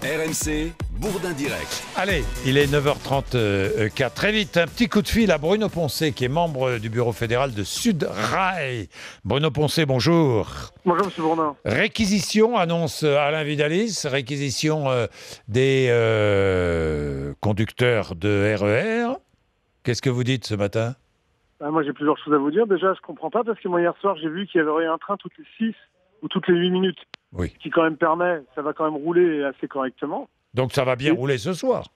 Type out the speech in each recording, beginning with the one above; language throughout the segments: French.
RMC, Bourdin Direct. Allez, il est 9h34. Très vite, un petit coup de fil à Bruno Poncet, qui est membre du bureau fédéral de Sudrail. Bruno Poncet, bonjour. Bonjour, M. Bourdin. Réquisition, annonce Alain Vidalis, réquisition des conducteurs de RER. Qu'est-ce que vous dites ce matin ? Moi, j'ai plusieurs choses à vous dire. Déjà, je comprends pas parce que moi, hier soir, j'ai vu qu'il y avait un train toutes les 6 ou toutes les 8 minutes. Oui. Qui quand même permet, ça va quand même rouler assez correctement. Donc ça va bien rouler ce soir.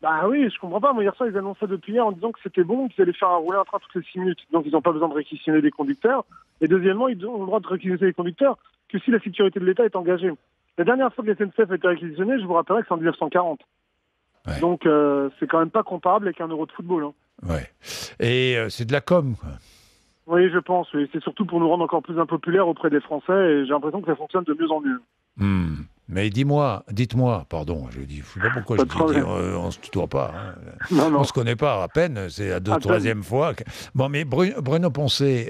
Bah oui, je comprends pas. Moi, hier soir, ils annonçaient depuis hier en disant que c'était bon, qu'ils allaient faire rouler un train toutes les 6 minutes. Donc, ils n'ont pas besoin de réquisitionner des conducteurs. Et deuxièmement, ils ont le droit de réquisitionner les conducteurs que si la sécurité de l'État est engagée. La dernière fois que la SNCF a été réquisitionnée, je vous rappellerai que c'est en 1940. Ouais. Donc, c'est quand même pas comparable avec un euro de football. Hein. Ouais. Et c'est de la com, quoi. Oui, je pense. Oui. C'est surtout pour nous rendre encore plus impopulaires auprès des Français. Et j'ai l'impression que ça fonctionne de mieux en mieux. Mais dites-moi, pardon, je dis, je sais pas pourquoi je dis, on se tutoie pas, hein. Non. On se connaît pas à peine, c'est la troisième fois. Bon, mais Bruno Poncet,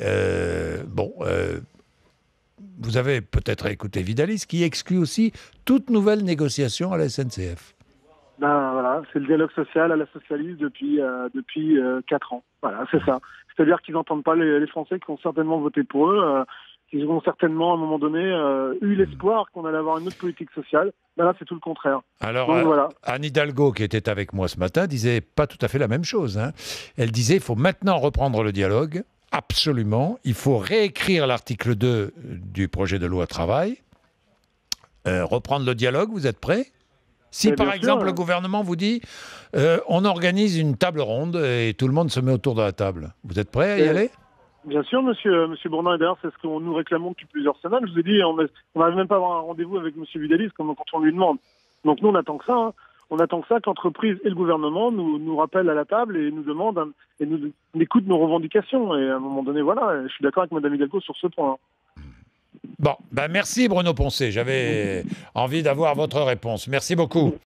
vous avez peut-être écouté Vidalis, qui exclut aussi toute nouvelle négociation à la SNCF. Ben voilà, c'est le dialogue social à la socialiste depuis 4 ans. Voilà, c'est ça. C'est-à-dire qu'ils n'entendent pas les Français qui ont certainement voté pour eux. Ils ont certainement, à un moment donné, eu l'espoir qu'on allait avoir une autre politique sociale. Ben là, c'est tout le contraire. Alors, donc, voilà. Anne Hidalgo, qui était avec moi ce matin, disait pas tout à fait la même chose, hein. Elle disait, il faut maintenant reprendre le dialogue, absolument. Il faut réécrire l'article 2 du projet de loi travail. Reprendre le dialogue, vous êtes prêts ? Si, par exemple, le gouvernement vous dit on organise une table ronde et tout le monde se met autour de la table, vous êtes prêts à y aller ? Bien sûr, monsieur Bourdin, et d'ailleurs, c'est ce que nous réclamons depuis plusieurs semaines. Je vous ai dit, on n'arrive même pas à avoir un rendez-vous avec monsieur Vidalis quand on lui demande. Donc nous, on attend que ça. Hein. On attend que ça qu'entreprise et le gouvernement nous rappellent à la table et nous demandent et nous écoutent nos revendications. Et à un moment donné, voilà, je suis d'accord avec madame Hidalgo sur ce point. Bon, merci Bruno Poncet. J'avais envie d'avoir votre réponse. Merci beaucoup.